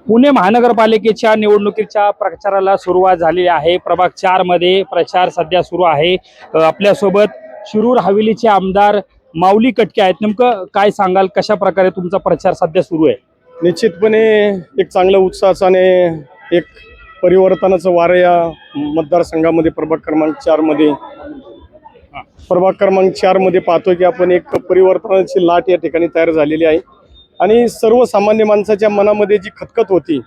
पुणे महानगरपालिकेच्या निवडणुकीच्या प्रचाराला सुरुवात झालेली आहे। प्रभाग 4 मध्ये प्रचार सध्या सुरू आहे। आपल्यासोबत शिरूर हवेलीचे आमदार माऊली कटके आहेत। नेमकं काय सांगाल, कशा प्रकारे तुमचा प्रचार सध्या सुरू आहे? निश्चितपणे एक चांगलं उत्साहाचं आणि एक परिवर्तनाचं वारं या मतदारसंघामध्ये प्रभाग क्रमांक 4 मध्ये पाहतोय की आपण एक परिवर्तनाची लाट या ठिकाणी तयार झालेली आहे। आणि सर्वसामान्य माणसाच्या मनामध्ये जी खतखत होती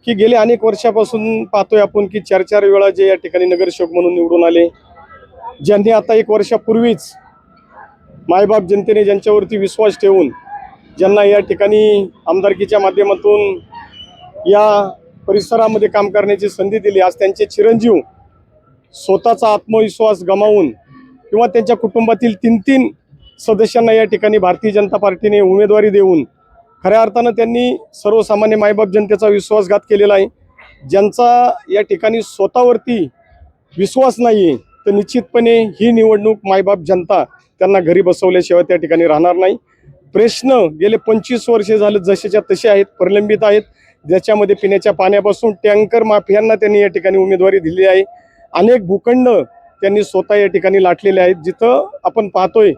की गेले अनेक वर्षापासून पाहतोय आपण की 4-4 वेळा जे या ठिकाणी नगरसेवक म्हणून निवडून आले, ज्यांनी आता 1 वर्षापूर्वीच मायबाप जनतेने ज्यांच्यावरती विश्वास ठेवून ज्यांना या ठिकाणी आमदारकीच्या माध्यमातून या परिसरामध्ये काम करण्याची संधी दिली, आज त्यांचे चिरंजीव स्वतःचा आत्मविश्वास गमावून किंवा त्यांच्या कुटुंबातील 3-3 सदस्यांना या ठिकाणी भारतीय जनता पार्टीने उमेदवारी देऊन खऱ्या अर्थानं त्यांनी सर्वसामान्य मायबाप जनतेचा विश्वासघात केलेला आहे। ज्यांचा या ठिकाणी स्वतःवरती विश्वास नाही आहे, तर निश्चितपणे ही निवडणूक मायबाप जनता त्यांना घरी बसवल्याशिवाय त्या ठिकाणी राहणार नाही। प्रश्न गेले 25 वर्षे झाले जसेच्या तसे आहेत, प्रलंबित आहेत, ज्याच्यामध्ये पिण्याच्या पाण्यापासून टँकर माफियांना त्यांनी या ठिकाणी उमेदवारी दिली आहे। अनेक भूखंड त्यांनी स्वतः या ठिकाणी लाटलेले आहेत, जिथं आपण पाहतोय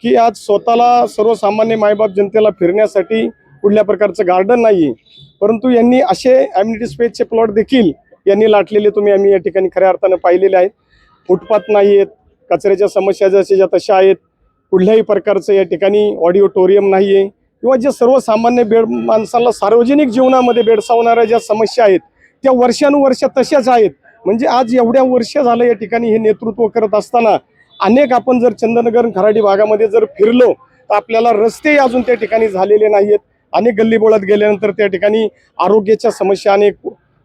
की आज स्वतःला सर्वसामान्य मायबाप जनतेला फिरण्यासाठी कुठल्या प्रकारचं गार्डन नाही आहे, परंतु यांनी असे ॲम्युनिटी स्पेसचे प्लॉट देखील यांनी लाटलेले आम्ही या ठिकाणी खऱ्या अर्थानं पाहिलेले आहेत। फुटपाथ नाही आहेत, कचऱ्याच्या समस्या जशाच्या तशा आहेत, कुठल्याही प्रकारचं या ठिकाणी ऑडिओटोरियम नाही आहे किंवा जे सर्वसामान्य माणसाला सार्वजनिक जीवनामध्ये भेडसावणाऱ्या ज्या समस्या आहेत त्या वर्षानुवर्ष तशाच आहेत। म्हणजे आज एवढ्या वर्ष झालं या ठिकाणी हे नेतृत्व करत असताना अनेक आपण जर चंदनगर खराडी भागामध्ये जर फिरलो तर आपल्याला रस्ते अजून त्या ठिकाणी झालेले नाही आहेत। अनेक गल्लीबोळात गेल्यानंतर त्या ठिकाणी आरोग्याच्या समस्या अनेक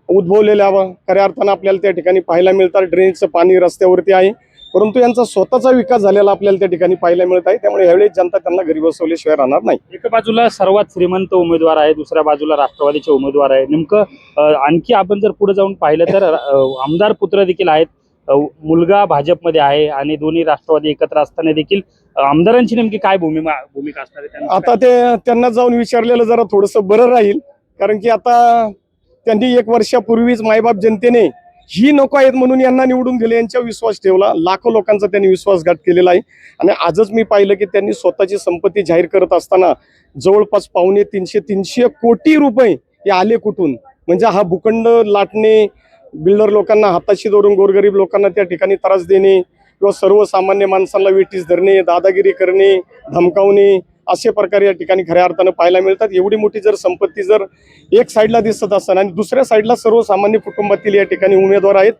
उद्भवलेल्या खऱ्या अर्थानं आपल्याला त्या ठिकाणी पाहायला मिळतात। ड्रेनेजचं पाणी रस्त्यावरती आहे, परंतु यांचा स्वतःचा विकास झालेला आपल्याला त्या ठिकाणी पाहायला मिळत आहे। त्यामुळे यावेळी जनता त्यांना घरी बसवल्याशिवाय राहणार नाही। एका बाजूला सर्वात श्रीमंत उमेदवार आहे, दुसऱ्या बाजूला राष्ट्रवादीचे उमेदवार आहे। नेमकं आणखी आपण जर पुढे जाऊन पाहिलं तर आमदार पुत्र देखील आहेत, मुलगा भाजपमध्ये आहे आणि दोन्ही राष्ट्रवादी एकत्र असताना देखील आमदारांची नेमकी काय भूमिका असणार आहे? आता त्यांना जाऊन विचारलेलं जरा थोडंसं बरं राहील, कारण की आता त्यांनी 1 वर्षापूर्वीच मायबाप जनतेने ही नको आहेत म्हणून यांना निवडून दिले, यांच्यावर विश्वास ठेवला। लाखो लोकांचा त्यांनी विश्वासघात केलेला आहे आणि आजच मी पाहिलं की त्यांनी स्वतःची संपत्ती जाहीर करत असताना जवळपास 250-300 कोटी रुपये हे आले कुठून? म्हणजे हा भूखंड लाटणे, बिल्डर लोकांना हाताशी धरून गोरगरीब लोकांना त्या ठिकाणी त्रास देणे किंवा सर्वसामान्य माणसांना वेठीस धरणे, दादागिरी करणे, धमकावणे असे प्रकार या ठिकाणी खऱ्या अर्थानं पाहायला मिळतात। एवढी मोठी जर संपत्ती जर एक साईडला दिसत असताना आणि दुसऱ्या साईडला सर्वसामान्य कुटुंबातील या ठिकाणी उमेदवार आहेत,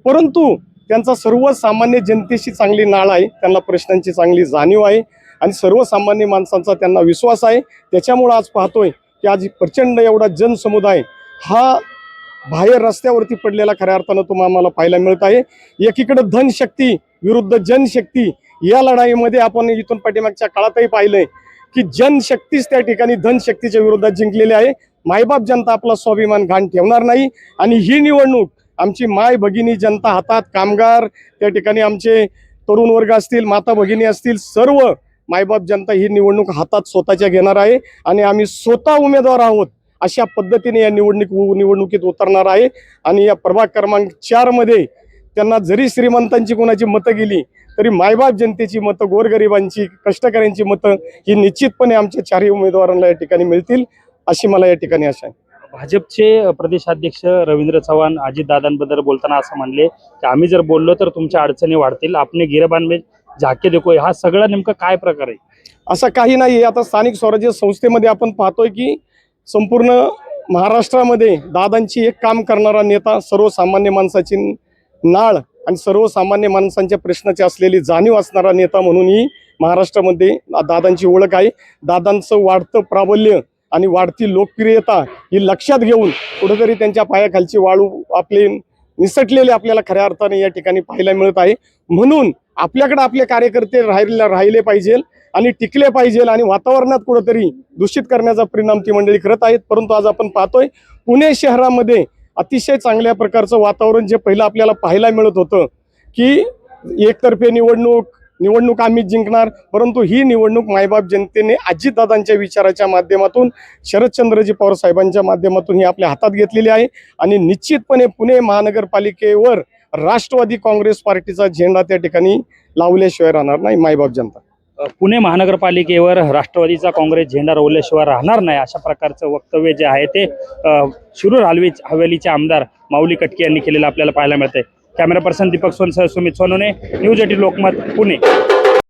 परंतु त्यांचा सर्वसामान्य जनतेशी चांगली नाळ आहे, त्यांना प्रश्नांची चांगली जाणीव आहे आणि सर्वसामान्य माणसांचा त्यांना विश्वास आहे। त्याच्यामुळं आज पाहतोय की आज प्रचंड एवढा जनसमुदाय हा बाहेर रस्त्यावरती पडलेला खऱ्या अर्थानं आम्हाला पाहायला मिळत आहे। एकीकडे धनशक्ती विरुद्ध जनशक्ती या लढाईमध्ये आपण इथून पाठीमागच्या काळातही पाहिलंय की जनशक्तीच त्या ठिकाणी धनशक्तीच्या विरोधात जिंकलेली आहे। मायबाप जनता आपला स्वाभिमान घाण ठेवणार नाही आणि ही निवडणूक आमची माय भगिनी जनता हातात, कामगार त्या ठिकाणी आमचे तरुण वर्ग असतील, माता भगिनी असतील, सर्व मायबाप जनता ही निवडणूक हातात स्वतःच्या घेणार आहे आणि आम्ही स्वतः उमेदवार आहोत अशा पद्धतीने या निवडणुकीत उतरणार आहे। आणि या प्रभाग क्रमांक 4 मध्ये त्यांना जरी श्रीमंतांची कोणाची मतं गेली तरी मायबाप जनतेची मतं, गोरगरिबांची, कष्टकऱ्यांची मतं ही निश्चितपणे आमच्या 4ही उमेदवारांना या ठिकाणी मिळतील अशी मला या ठिकाणी आशा आहे। भाजपचे प्रदेशाध्यक्ष रवींद्र चव्हाण अजितदादांबद्दल बोलताना असं म्हणले की आम्ही जर बोललो तर तुमच्या अडचणी वाढतील, आपने गिरबान में झाके देखो, हा सगळा नेमका काय प्रकार आहे? असं काही नाही। आता स्थानिक स्वराज्य संस्थेमध्ये आपण पाहतोय की संपूर्ण महाराष्ट्रामध्ये दादांची एक काम करणारा नेता, सर्वसामान्य माणसाची नाळ आणि सर्वसामान्य माणसांच्या प्रश्नाची असलेली जाणीव असणारा नेता म्हणूनही महाराष्ट्रामध्ये दादांची ओळख आहे। दादांचं वाढतं प्राबल्य आणि वाढती लोकप्रियता ही लक्षात घेऊन कुठेतरी त्यांच्या पायाखालची वाळू आपले निसटलेले आपल्याला खऱ्या अर्थाने या ठिकाणी पाहायला मिळत आहे। म्हणून आपल्याकडे आपले कार्यकर्ते राहिले पाहिजे आणि टिकले पाहिजे आणि वातावरणात कुठेतरी दूषित करण्याचा परिणाम ती मंडळी करत आहेत। परंतु आज आपण पाहतोय पुणे शहरामध्ये अतिशय चांगल्या प्रकारचं वातावरण जे पहिलं आपल्याला पाहायला मिळत होतं की एकतर्फे निवडणूक, निवडणूक आम्हीच जिंकणार, परंतु ही निवडणूक मायबाप जनतेने अजितदादांच्या विचाराच्या माध्यमातून, शरदचंद्रजी पवार साहेबांच्या माध्यमातून ही आपल्या हातात घेतलेली आहे. आणि निश्चितपणे पुणे महानगरपालिकेवर राष्ट्रवादी काँग्रेस पार्टीचा झेंडा त्या ठिकाणी लावल्याशिवाय राहणार नाही मायबाप जनता. पुणे महानगरपालिकेवर राष्ट्रवादीचा काँग्रेस झेंडा रोवल्याशिवाय राहणार नाही, अशा प्रकारचं वक्तव्य जे आहे ते शिरूर हवेलीचे आमदार माऊली कटके यांनी केलेलं आपल्याला पाहायला मिळतंय. कॅमेरा पर्सन दीपक सोनसह सुमित सोनोने, न्यूज 18 लोकमत, पुणे.